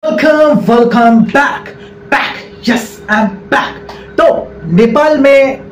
Welcome back yes I am back. तो नेपाल में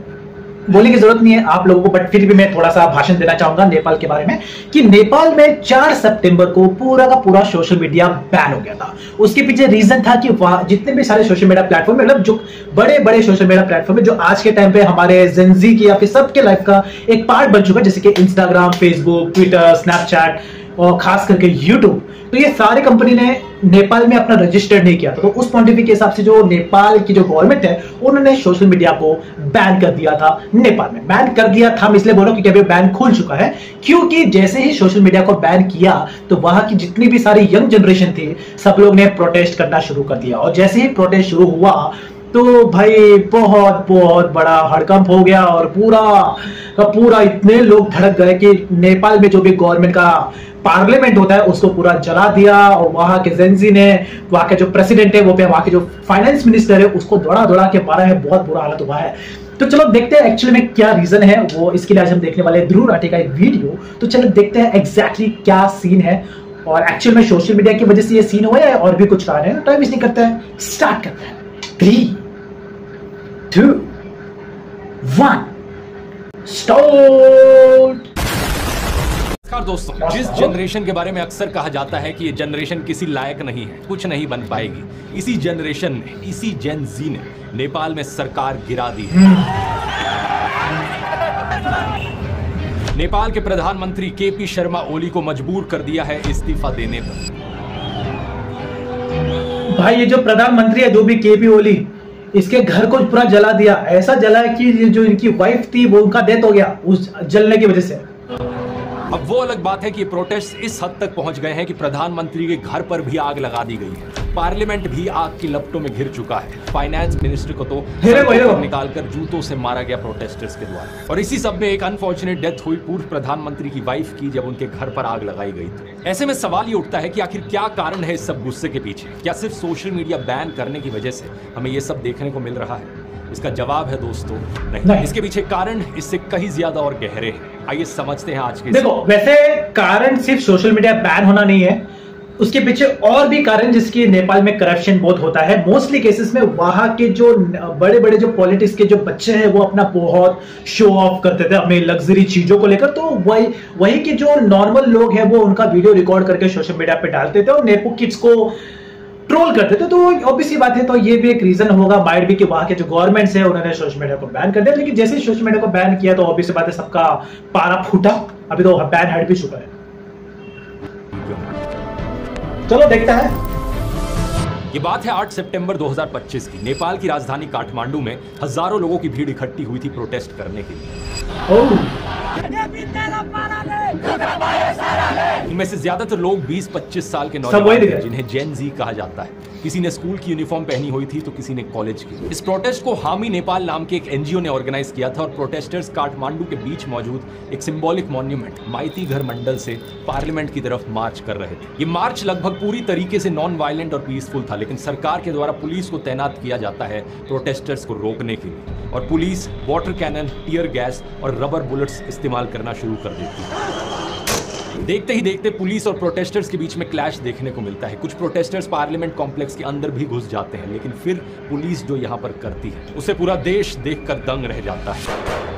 बोलने की जरूरत नहीं है आप लोगों को, बट फिर भी मैं थोड़ा सा भाषण देना चाहूंगा नेपाल के बारे में कि नेपाल में 4 सितंबर को पूरा का पूरा सोशल मीडिया बैन हो गया था। उसके पीछे रीजन था कि वहां जितने भी सारे सोशल मीडिया प्लेटफॉर्म, मतलब जो बड़े बड़े सोशल मीडिया प्लेटफॉर्म है जो आज के टाइम पे हमारे जेनजी की या फिर सबके लाइफ का एक पार्ट बन चुका है, जैसे कि इंस्टाग्राम, फेसबुक, ट्विटर, स्नैपचैट और खास करके यूट्यूब, तो ये सारे कंपनी ने नेपाल में अपना रजिस्टर्ड नहीं किया था। तो उस पॉइंट ऑफ व्यू के हिसाब से जो नेपाल की जो गवर्नमेंट है उन्होंने सोशल मीडिया को बैन कर दिया था। नेपाल में बैन कर दिया था, मैं इसलिए बोल रहा हूं क्योंकि अभी बैन खुल चुका है, क्योंकि जैसे ही सोशल मीडिया को बैन किया तो वहां की जितनी भी सारी यंग जनरेशन थी सब लोग ने प्रोटेस्ट करना शुरू कर दिया। और जैसे ही प्रोटेस्ट शुरू हुआ तो भाई बहुत बहुत बड़ा हड़कंप हो गया और पूरा का पूरा इतने लोग धड़क गए कि नेपाल में जो भी गवर्नमेंट का पार्लियामेंट होता है उसको पूरा जला दिया। और वहां के जेनजी ने, वहां के जो प्रेसिडेंट है वो पे, वहां के जो फाइनेंस मिनिस्टर है उसको दौड़ा दौड़ा के मारा है, बहुत बुरा हालत हुआ है। तो चलो देखते हैं एक्चुअली में क्या रीजन है, वो इसके लिए आज हम देखने वाले हैं ध्रुव राठी का एक वीडियो। तो चलो देखते हैं एग्जैक्टली क्या सीन है और एक्चुअल में सोशल मीडिया की वजह से ये सीन हुआ है और भी कुछ कारण है। टाइम वेस्ट नहीं करते हैं, स्टार्ट करते हैं। 3, 2, 1 स्टार्ट। नमस्कार दोस्तों, जिस जनरेशन के बारे में अक्सर कहा जाता है कि ये जनरेशन किसी लायक नहीं है, कुछ नहीं बन पाएगी, इसी जनरेशन ने, इसी जेन जी ने नेपाल में सरकार गिरा दी है। नेपाल के प्रधानमंत्री केपी शर्मा ओली को मजबूर कर दिया है इस्तीफा देने पर। भाई ये जो प्रधानमंत्री है जो भी केपी ओली, इसके घर को पूरा जला दिया, ऐसा जला कि जो इनकी वाइफ थी वो उनका डेथ हो गया उस जलने की वजह से। अब वो अलग बात है कि प्रोटेस्ट इस हद तक पहुंच गए हैं कि प्रधानमंत्री के घर पर भी आग लगा दी गई है। पार्लियामेंट भी आग की लपटों में घिर चुका है। फाइनेंस मिनिस्टर को तो निकालकर जूतों से मारा गया प्रोटेस्टर्स के द्वारा। और इसी सब में एक अनफॉर्चुनेट डेथ हुई पूर्व प्रधानमंत्री की वाइफ की, जब उनके घर पर आग लगाई गई थी। ऐसे में सवाल ये उठता है कि आखिर क्या कारण है इस सब गुस्से के पीछे? क्या सिर्फ सोशल मीडिया बैन करने की वजह से हमें ये सब देखने को मिल रहा है? इसका जवाब है दोस्तों नहीं। इसके पीछे कारण इससे कहीं ज्यादा और गहरे हैं। आइए समझते हैं आज के। देखो, वैसे कारण सिर्फ सोशल मीडिया बैन होना नहीं है, उसके पीछे और भी कारण, जिसकी नेपाल में करप्शन बहुत होता है। मोस्टली केसेस में वहां के जो बड़े बड़े जो पॉलिटिक्स के जो बच्चे हैं वो अपना बहुत शो ऑफ करते थे अपने लग्जरी चीजों को लेकर। तो वही के जो नॉर्मल लोग हैं वो उनका वीडियो रिकॉर्ड करके सोशल मीडिया पे डालते थे और नेपो किड्स को ट्रोल करते थे। तो ऑब्वियसली बात है, तो ये भी एक रीजन होगा माइट भी कि वहां के जो गवर्नमेंट्स है उन्होंने सोशल मीडिया को बैन कर दिया। लेकिन जैसे ही सोशल मीडिया को बैन किया तो ऑब्वियसली बात है सबका पारा फूटा। अभी तो बैन हट भी चुका है। चलो देखता है। ये बात है 8 सितंबर 2025 की। नेपाल की राजधानी काठमांडू में हजारों लोगों की भीड़ इकट्ठी हुई थी प्रोटेस्ट करने के लिए। इनमें से ज्यादातर लोग 20-25 साल के नौजवान थे, जिन्हें जेन जी कहा जाता है। किसी ने स्कूल की यूनिफॉर्म पहनी हुई थी तो किसी ने कॉलेज की। इस प्रोटेस्ट को हामी नेपाल नाम के एक एनजीओ ने ऑर्गेनाइज किया था और प्रोटेस्टर्स काठमांडू के बीच मौजूद एक सिंबॉलिक मॉन्यूमेंट माइती घर मंडल से पार्लियामेंट की तरफ मार्च कर रहे थे। ये मार्च लगभग पूरी तरीके से नॉन वायलेंट और पीसफुल था, लेकिन सरकार के द्वारा पुलिस को तैनात किया जाता है प्रोटेस्टर्स को रोकने के लिए। और police water cannon, tear gas और रबर बुलेट्स इस्तेमाल करना शुरू कर देती है। देखते ही देखते पुलिस और प्रोटेस्टर्स के बीच में क्लैश देखने को मिलता है। कुछ प्रोटेस्टर्स पार्लियामेंट कॉम्प्लेक्स के अंदर भी घुस जाते हैं, लेकिन फिर पुलिस जो यहां पर करती है उसे पूरा देश देखकर दंग रह जाता है।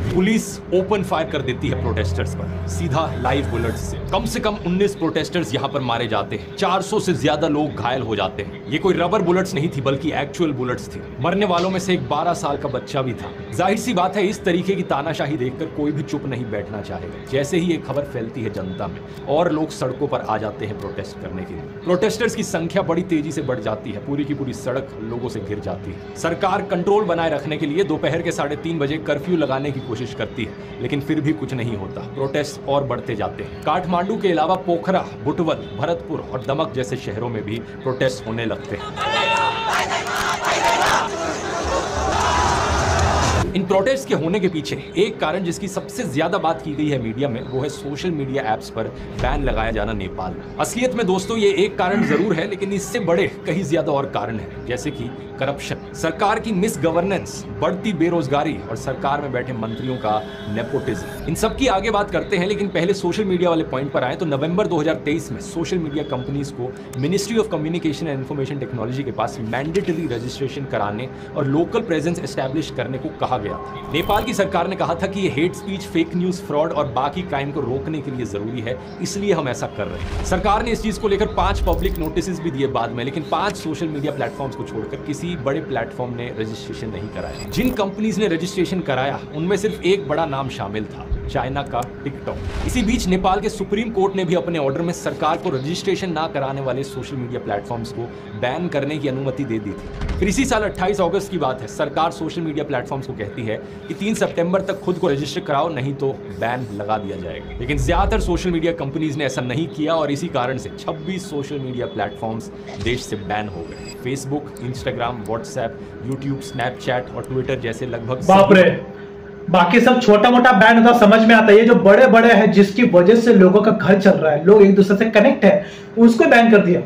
पुलिस ओपन फायर कर देती है प्रोटेस्टर्स पर, सीधा लाइव बुलेट्स से। कम 19 प्रोटेस्टर्स यहां पर मारे जाते हैं। 400 से ज्यादा लोग घायल हो जाते हैं। ये कोई रबर बुलेट्स नहीं थी बल्कि एक्चुअल बुलेट्स थी। मरने वालों में से एक 12 साल का बच्चा भी था। जाहिर सी बात है, इस तरीके की तानाशाही देखकर कोई भी चुप नहीं बैठना चाहेगा। जैसे ही ये खबर फैलती है जनता में और लोग सड़कों पर आ जाते हैं प्रोटेस्ट करने के लिए। प्रोटेस्टर्स की संख्या बड़ी तेजी से बढ़ जाती है। पूरी की पूरी सड़क लोगों से घिर जाती है। सरकार कंट्रोल बनाए रखने के लिए दोपहर के 3:30 बजे कर्फ्यू लगाने की कोशिश करती है, लेकिन फिर भी कुछ नहीं होता। प्रोटेस्ट और बढ़ते जाते हैं। काठमांडू के अलावा पोखरा, बुटवल, भरतपुर और दमक जैसे शहरों में भी प्रोटेस्ट होने लगते हैं। इन प्रोटेस्ट के होने के पीछे एक कारण जिसकी सबसे ज्यादा बात की गई है मीडिया में, वो है सोशल मीडिया एप्स पर बैन लगाया जाना नेपाल में। असलियत में दोस्तों ये एक कारण जरूर है, लेकिन इससे बड़े कई ज्यादा और कारण हैं, जैसे कि करप्शन, सरकार की मिस गवर्नेंस, बढ़ती बेरोजगारी और सरकार में बैठे मंत्रियों का नेपोटिज्म। इन सब की आगे बात करते हैं, लेकिन पहले सोशल मीडिया वाले पॉइंट पर आए तो नवंबर 2023 में सोशल मीडिया कंपनीज को ministry of communication and information technology के पास मैंडेटरी रजिस्ट्रेशन कराने और लोकल प्रेजेंस एस्टैब्लिश करने को कहा गया था। नेपाल की सरकार ने कहा था कि ये hate speech, fake news, fraud और बाकी क्राइम को रोकने के लिए जरूरी है, इसलिए हम ऐसा कर रहे हैं। सरकार ने इस चीज को लेकर 5 पब्लिक नोटिस भी दिए बाद में, लेकिन 5 सोशल मीडिया प्लेटफॉर्म्स को छोड़कर किसी बड़े प्लेटफॉर्म ने रजिस्ट्रेशन नहीं कराया। जिन कंपनीज ने रजिस्ट्रेशन कराया उनमें सिर्फ एक बड़ा नाम शामिल था, चाइना का टिकटॉक। इसी बीच नेपाल के सुप्रीम कोर्ट ने भी अपने ऑर्डर में सरकार को रजिस्ट्रेशन ना कराने वाले सोशल मीडिया प्लेटफॉर्म्स को बैन करने की अनुमति दे दी थी। फिर इसी साल 28 अगस्त की बात है, सरकार सोशल मीडिया प्लेटफॉर्म्स को कहती है कि 3 सितंबर तक खुद को रजिस्टर कराओ, नहीं तो बैन लगा दिया जाएगा। लेकिन ज्यादातर सोशल मीडिया कंपनीज ने ऐसा नहीं किया और इसी कारण से 26 सोशल मीडिया प्लेटफॉर्म्स देश से बैन हो गए। Facebook, Instagram, WhatsApp, YouTube, Snapchat और ट्विटर जैसे लगभग बाप रे, बाकी सब छोटा मोटा बैन होता समझ में आता है, ये जो बड़े बड़े हैं जिसकी वजह से लोगों का घर चल रहा है, लोग एक दूसरे से कनेक्ट है, उसको बैन कर दिया।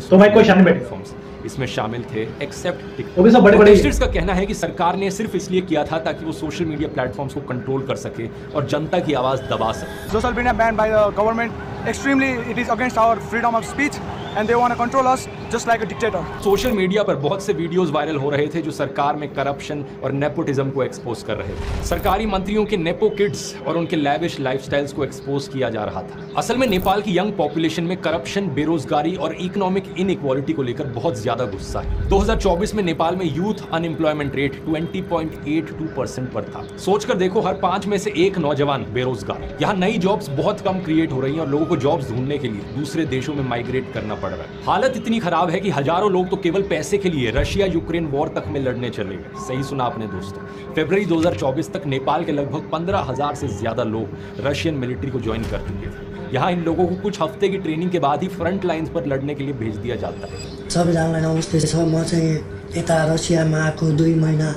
तो भाई कोई शामिल बैठे इसमें शामिल थे एक्सेप्ट टिकटॉक। वो भी सब बड़े का कहना है कि सरकार ने सिर्फ इसलिए किया था ताकि वो सोशल मीडिया प्लेटफॉर्म्स को कंट्रोल कर सके और जनता की आवाज दबा सके। Social media ban by the government extremely it is against our freedom of speech and they want to control us just like a dictator. Social media पर बहुत से वीडियोस वायरल हो रहे थे जो सरकार में करप्शन और नेपोटिज्म को एक्सपोज कर रहे थे। सरकारी मंत्रियों के नेपो किड्स और उनके लैविश लाइफस्टाइल्स को एक्सपोज किया जा रहा था। असल में नेपाल की यंग पॉपुलेशन में करप्शन, बेरोजगारी और इकोनॉमिक इनइक्वालिटी को लेकर बहुत ज्यादा गुस्सा है। 2024 में नेपाल में यूथ अनएम्प्लॉयमेंट रेट 20.82% पर था। सोचकर देखो, हर 5 में से 1 नौजवान बेरोजगार। यहाँ नई जॉब्स बहुत कम क्रिएट हो रही हैं और लोगों को जॉब्स ढूंढने के लिए दूसरे देशों में माइग्रेट करना पड़ रहा है। हालत इतनी खराब है कि हजारों लोग तो केवल पैसे के लिए रशिया यूक्रेन वॉर तक में लड़ने चले गए। सही सुना आपने दोस्तों। फरवरी 2024 तक नेपाल के लगभग 15,000 से ज्यादा लोग रशियन मिलिट्री को ज्वाइन कर चुके थे। यहाँ इन लोगों को कुछ हफ्ते की ट्रेनिंग के बाद ही फ्रंट लाइन्स पर लड़ने के लिए भेज दिया जाता है। सबैजनालाई नमस्ते छ। म चाहिँ यता रसियामा आएको 2 महिना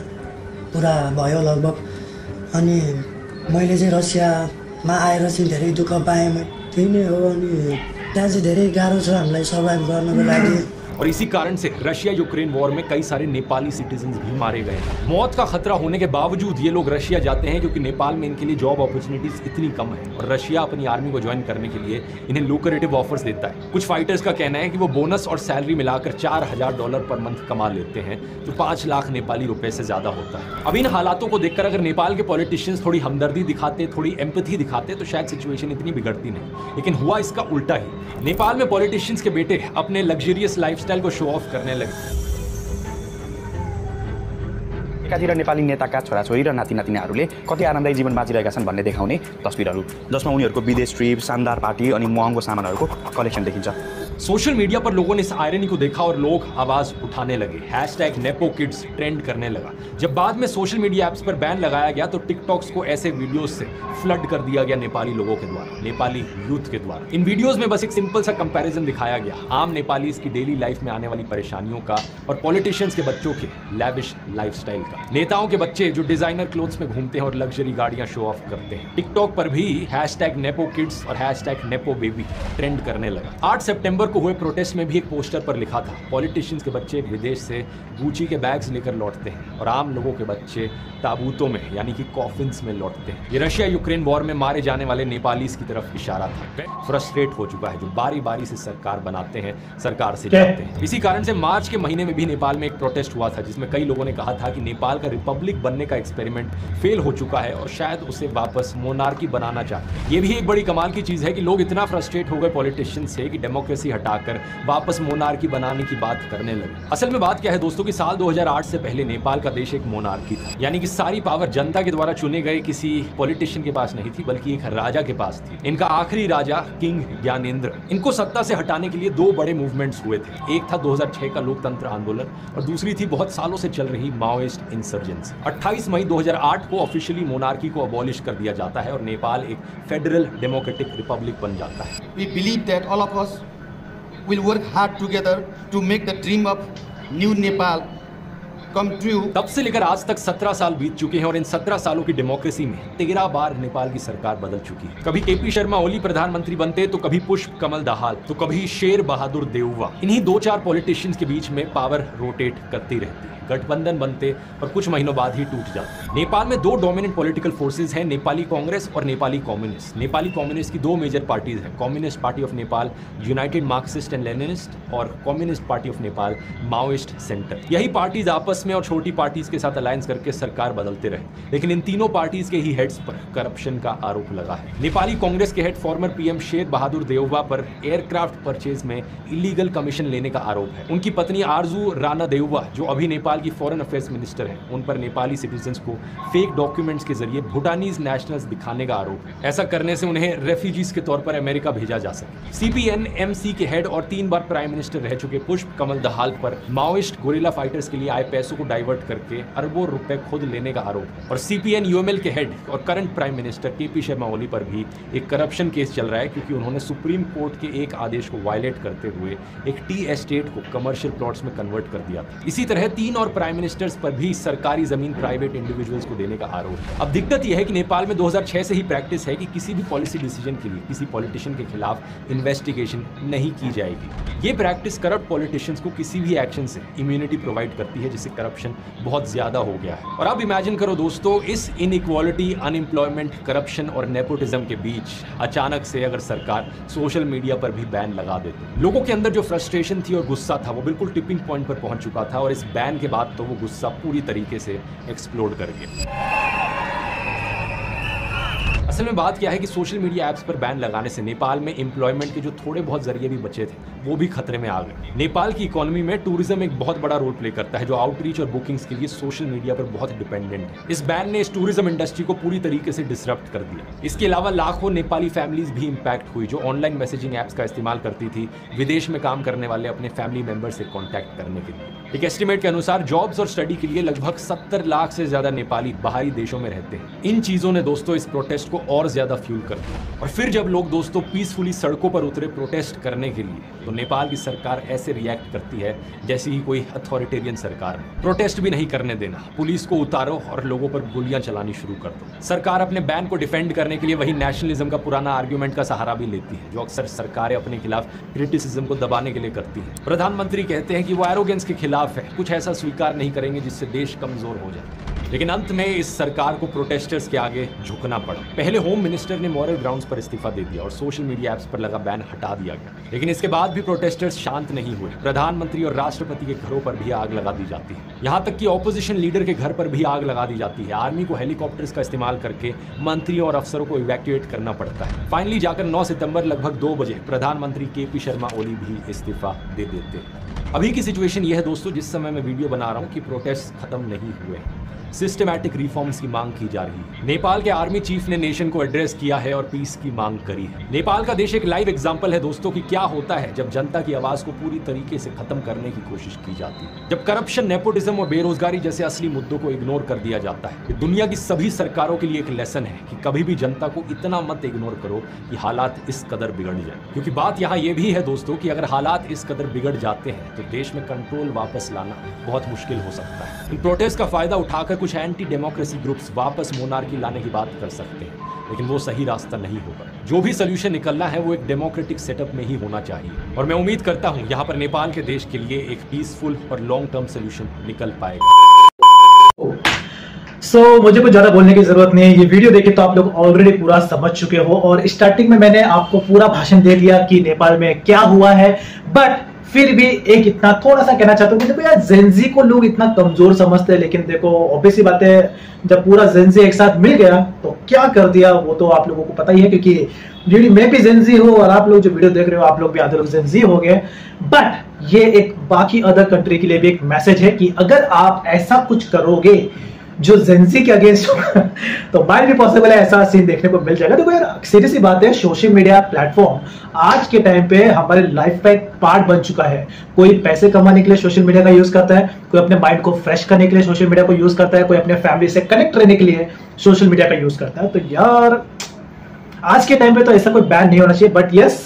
पुरा भयो लगभग, अनि मैले चाहिँ रसियामा आएर चाहिँ धेरै दुःख पाएँ। त्यही नै हो, अनि त्यहाँ चाहिँ धेरै गाह्रो छ हामीलाई सर्भाइभ गर्नको लागि। और इसी कारण से रशिया यूक्रेन वॉर में कई सारे नेपाली सिटीजन भी मारे गए। मौत का खतरा होने के बावजूद ये लोग रशिया जाते हैं क्योंकि नेपाल में इनके लिए जॉब अपॉर्चुनिटीज इतनी कम है और रशिया अपनी आर्मी को ज्वाइन करने के लिए इन्हें लुक्रेटिव ऑफर्स देता है। कुछ फाइटर्स का कहना है कि वो बोनस और सैलरी मिलाकर $4,000 पर मंथ कमा लेते हैं, जो 5 लाख नेपाली रुपए से ज्यादा होता है। अब इन हालातों को देखकर अगर नेपाल के पॉलिटिशियंस थोड़ी हमदर्दी दिखाते, थोड़ी एम्पैथी दिखाते तो शायद सिचुएशन इतनी बिगड़ती नहीं, लेकिन हुआ इसका उल्टा ही। नेपाल में पॉलिटिशियंस के बेटे अपने लग्जरियस लाइफस्टाइल को शो ऑफ करने लगे। एकातिर नेपाली नेताका छोराछोरी र नातिनातिनाहरूले कति आरामदायी जीवन बाँचिरहेका छन् भन्ने देखाउने तस्बिरहरू, जसमा उनीहरूको विदेश ट्रिप, शानदार पार्टी अनि महँगो सामानहरूको कलेक्सन देखिन्छ। सोशल मीडिया पर लोगों ने इस आयरनी को देखा और लोग आवाज उठाने लगे। #NepoKids ट्रेंड करने लगा। जब बाद में सोशल मीडिया ऐप्स पर बैन लगाया गया तो टिकटॉक्स को ऐसे वीडियोस से फ्लड कर दिया गया नेपाली लोगों के द्वारा, नेपाली यूथ के द्वारा। इन वीडियोस में बस एक सिंपल सा कंपैरिजन दिखाया गया आम नेपाली की डेली लाइफ में आने वाली परेशानियों का और पॉलिटिशियंस के बच्चों के लैविश लाइफस्टाइल का। नेताओं के बच्चे जो डिजाइनर क्लोथ्स में घूमते हैं और लग्जरी गाड़ियां शो ऑफ करते हैं। टिकटॉक पर भी #NepoKids और #NepoBaby ट्रेंड करने लगा। 8 सितंबर को हुए प्रोटेस्ट में भी एक पोस्टर पर लिखा था, पॉलिटिशियंस के बच्चे विदेश से गुची के बैग्स लेकर लौटते हैं और आम लोगों के बच्चे ताबूतों में यानी कि कॉफिन्स में लौटते हैं। ये रशिया यूक्रेन वॉर में मारे जाने वाले नेपालीज की तरफ इशारा था। फ्रस्ट्रेट हो चुका है, जो बारी बारी से सरकार बनाते हैं, सरकार से जाते हैं। इसी कारण से मार्च के महीने में भी नेपाल में एक प्रोटेस्ट हुआ था जिसमें कई लोगों ने कहा था कि नेपाल का रिपब्लिक बनने का एक्सपेरिमेंट फेल हो चुका है और शायद उसे वापस मोनार्की बनाना चाहते हैं। ये भी एक बड़ी कमाल की चीज है कि लोग इतना फ्रस्ट्रेट हो गए पॉलिटिशियंस से कि डेमोक्रेसी हटाकर वापस मोनार्की बनाने की बात करने लगे। असल में बात क्या है दोस्तों कि साल 2008 से पहले नेपाल का देश एक मोनार्की था, यानी कि सारी पावर जनता के द्वारा चुने गए किसी पॉलिटिशियन के पास नहीं थी बल्कि एक राजा के पास थी। इनका आखिरी राजा किंग ज्ञानेंद्र। इनको सत्ता से हटाने के लिए 2 बड़े मूवमेंट्स हुए थे। एक था 2006 का लोकतंत्र आंदोलन और दूसरी थी बहुत सालों से चल रही माओइस्ट इंसर्जेंसी। 28 मई 2008 को ऑफिशियली मोनार्की को अबॉलिश कर दिया जाता है और नेपाल एक फेडरल डेमोक्रेटिक रिपब्लिक बन जाता है। We believe that all of us will work hard together to make the dream of new Nepal come true. तब से लेकर आज तक 17 साल बीत चुके हैं और इन 17 सालों की डेमोक्रेसी में 13 बार नेपाल की सरकार बदल चुकी है। कभी केपी शर्मा ओली प्रधानमंत्री बनते, तो कभी पुष्प कमल दाहाल, तो कभी शेर बहादुर देउवा। इन्हीं 2-4 पॉलिटिशियंस के बीच में पावर रोटेट करती रहती है, गठबंधन बनते और कुछ महीनों बाद ही टूट जाते। नेपाल में 2 डोमिनेंट पॉलिटिकल फोर्सेज हैं, नेपाली कांग्रेस और नेपाली कम्युनिस्ट। नेपाली कम्युनिस्ट की 2 मेजर पार्टीज हैं, Communist Party of Nepal United Marxist and Leninist और Communist Party of Nepal Maoist Centre. यही पार्टीज आपस में और छोटी पार्टीज के साथ अलायंस करके सरकार बदलते रहे, लेकिन इन तीनों पार्टीज के ही हेड्स पर करप्शन का आरोप लगा है। नेपाली कांग्रेस के head former PM Sher Bahadur Deuba पर एयरक्राफ्ट परचेज में इलीगल कमीशन लेने का आरोप है। उनकी पत्नी आरजू राणा देउवा, जो अभी नेपाल की फॉरेन अफेयर्स मिनिस्टर हैं, उन पर नेपाली सिटीजन्स को फेक डॉक्यूमेंट्स के जरिए भूटानीज नेशनल्स दिखाने का आरोप है। ऐसा करने से उन्हें रेफ्यूजीज के तौर पर अमेरिका भेजा जा सके। CPN-MC के हेड और 3 बार प्राइम मिनिस्टर रह चुके पुष्प कमल दहाल पर माओइस्ट गोरिल्ला फाइटर्स के लिए आए पैसों को डाइवर्ट करके अरबों रुपए खुद लेने का आरोप है। और CPN-UML के हेड और current prime minister KP Sharma Oli पर भी एक करप्शन केस चल रहा है, क्योंकि उन्होंने सुप्रीम कोर्ट के एक आदेश को वायलेट करते हुए एक टी एस्टेट को कमर्शियल प्लॉट्स में कन्वर्ट कर दिया था। इसी तरह 3 और प्राइम मिनिस्टर्स पर भी सरकारी जमीन प्राइवेट इंडिविजुअल्स को देने का आरोप है। अब दिक्कत यह है कि नेपाल में 2006 से ही प्रैक्टिस है कि किसी भी पॉलिसी डिसीजन के लिए किसी पॉलिटिशियन के खिलाफ इन्वेस्टिगेशन नहीं की जाएगी। ये प्रैक्टिस करप्ट पॉलिटिशियंस को किसी भी एक्शन से इम्यूनिटी प्रोवाइड करती है, जिससे करप्शन बहुत ज्यादा हो गया है। और अब इमेजिन करो दोस्तों, इस इनइक्वालिटी, अनएम्प्लॉयमेंट, करप्शन और नेपोटिज्म के बीच अचानक से अगर सरकार सोशल मीडिया पर भी बैन लगा देती। लोगों के अंदर जो फ्रस्ट्रेशन थी और गुस्सा था वो बिल्कुल टिपिंग पॉइंट पर पहुंच चुका था, और इस बैन के बाद तो वो गुस्सा पूरी तरीके से एक्सप्लोड कर गया। असल में बात क्या है कि सोशल मीडिया ऐप्स पर बैन लगाने से नेपाल में एम्प्लॉयमेंट के जो थोड़े बहुत जरिए भी बचे थे वो भी खतरे में आ गए। नेपाल की इकोनॉमी में टूरिज्म एक बहुत बड़ा रोल प्ले करता है, जो आउटरीच और बुकिंग्स के लिए सोशल मीडिया पर बहुत डिपेंडेंट है। इस बैन ने इस टूरिज्म इंडस्ट्री को पूरी तरीके से डिसरप्ट कर दिया। इसके अलावा लाखों नेपाली फैमिलीज भी इंपैक्ट हुई, जो ऑनलाइन मैसेजिंग ऐप्स का इस्तेमाल करती थी विदेश में काम करने वाले अपने फैमिली मेंबर से कॉन्टैक्ट करने के लिए। एक एस्टिमेट के अनुसार जॉब्स और स्टडी के लिए लगभग 70 लाख से ज्यादा नेपाली बाहरी देशों में रहते हैं। इन चीजों ने दोस्तों इस प्रोटेस्ट को और ज्यादा फ्यूल कर दिया। और फिर जब लोग दोस्तों पीसफुली सड़कों पर उतरे प्रोटेस्ट करने के लिए, तो नेपाल की सरकार ऐसे रिएक्ट करती है जैसे ही कोई अथॉरिटेरियन सरकार। प्रोटेस्ट भी नहीं करने देना, पुलिस को उतारो और लोगों पर गोलियां चलानी शुरू कर दो। सरकार अपने बैन को डिफेंड करने के लिए वही नेशनलिज्म का पुराना आर्ग्यूमेंट का सहारा भी लेती है, जो अक्सर सरकारें अपने खिलाफ क्रिटिसिज्म को दबाने के लिए करती है। प्रधानमंत्री कहते हैं कि वो एरोगेंस के खिलाफ है, कुछ ऐसा स्वीकार नहीं करेंगे जिससे देश कमजोर हो जाए। लेकिन अंत में इस सरकार को प्रोटेस्टर्स के आगे झुकना पड़ा। पहले होम मिनिस्टर ने मॉरल ग्राउंड्स पर इस्तीफा दे दिया और सोशल मीडिया ऐप्स पर लगा बैन हटा दिया गया, लेकिन इसके बाद भी प्रोटेस्टर्स शांत नहीं हुए। प्रधानमंत्री और राष्ट्रपति के घरों पर भी आग लगा दी जाती है, यहाँ तक कि ऑपोजिशन लीडर के घर पर भी आग लगा दी जाती है। आर्मी को हेलीकॉप्टर्स का इस्तेमाल करके मंत्रियों और अफसरों को इवैक्यूएट करना पड़ता है। फाइनली जाकर 9 सितंबर लगभग 2 बजे प्रधानमंत्री केपी शर्मा ओली भी इस्तीफा दे देते हैं। अभी की सिचुएशन यह है दोस्तों, जिस समय मैं वीडियो बना रहा हूँ, कि प्रोटेस्ट खत्म नहीं हुए, सिस्टमैटिक रिफॉर्म्स की मांग की जा रही है। नेपाल के आर्मी चीफ ने नेशन को एड्रेस किया है और पीस की मांग करी है। नेपाल का देश एक लाइव एग्जांपल है दोस्तों कि क्या होता है जब जनता की आवाज को पूरी तरीके से खत्म करने की कोशिश की जाती है, जब करप्शन, नेपोटिज्म और बेरोजगारी जैसे असली मुद्दों को इग्नोर कर दिया जाता है। ये दुनिया की सभी सरकारों के लिए एक लेसन है कि कभी भी जनता को इतना मत इग्नोर करो कि हालात इस कदर बिगड़ जाए। क्योंकि बात यहाँ ये भी है दोस्तों कि अगर हालात इस कदर बिगड़ जाते हैं तो देश में कंट्रोल वापस लाना बहुत मुश्किल हो सकता है। इन प्रोटेस्ट का फायदा उठाकर कुछ एंटी डेमोक्रेसी ग्रुप्स वापस मोनार्की लाने की बात कर सकते हैं, लेकिन वो सही रास्ता नहीं होगा। जो भी सोल्यूशन निकलना है वो एक डेमोक्रेटिक सेटअप में ही होना चाहिए, और मैं उम्मीद करता हूं यहाँ पर नेपाल के देश के लिए एक पीसफुल और लॉन्ग टर्म सोल्यूशन निकल पाएगा। मुझे कुछ ज्यादा बोलने की जरूरत नहीं है। ये वीडियो देखे तो आप लोग ऑलरेडी पूरा समझ चुके हो, और स्टार्टिंग में मैंने आपको पूरा भाषण दे दिया कि नेपाल में क्या हुआ है। बट फिर भी एक इतना थोड़ा सा कहना चाहता हूँ कि देखो यार, जेनजी को लोग इतना कमजोर समझते हैं, लेकिन देखो ऑब्वियसली बात है, जब पूरा जेनजी एक साथ मिल गया तो क्या कर दिया वो तो आप लोगों को पता ही है। क्योंकि मैं भी जेनजी हूँ और आप लोग जो वीडियो देख रहे हो आप लोग भी आधे लोग जेनजी हो गए। बट ये एक बाकी अदर कंट्री के लिए भी एक मैसेज है कि अगर आप ऐसा कुछ करोगे जो जेनजी के अगेंस्ट होगा तो माइट भी पॉसिबल है ऐसा सीन देखने को मिल जाएगा। देखो यार, सीधी सी बात है, सोशल मीडिया प्लेटफॉर्म आज के टाइम पे हमारे लाइफ का एक पार्ट बन चुका है। कोई पैसे कमाने के लिए सोशल मीडिया का यूज करता है, कोई अपने माइंड को फ्रेश करने के लिए सोशल मीडिया को यूज करता है, कोई अपने फैमिली से कनेक्ट रहने के लिए सोशल मीडिया का यूज करता है। तो यार आज के टाइम पे तो ऐसा कोई बैन नहीं होना चाहिए। बट यस,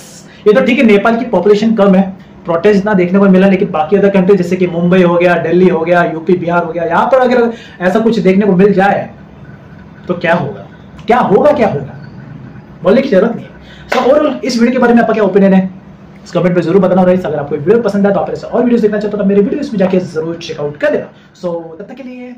ये तो ठीक है, नेपाल की पॉपुलेशन कम है, प्रोटेस्ट ना देखने को मिला, लेकिन बाकी अदर कंट्री जैसे कि मुंबई हो गया, दिल्ली हो गया, यूपी बिहार हो गया, यहाँ पर अगर ऐसा कुछ देखने को मिल जाए तो क्या होगा, क्या होगा, क्या होगा, बोलने की जरूरत नहीं है। सो ओवरऑल इस वीडियो के बारे में आपका क्या ओपिनियन है इस कमेंट में जरूर बताना। अगर आपको वीडियो पसंद है तो आप ऐसे और वीडियोस देखना चाहते हो तो मेरे वीडियोस में जाके जरूर चेकआउट कर देना। सो तब तक के लिए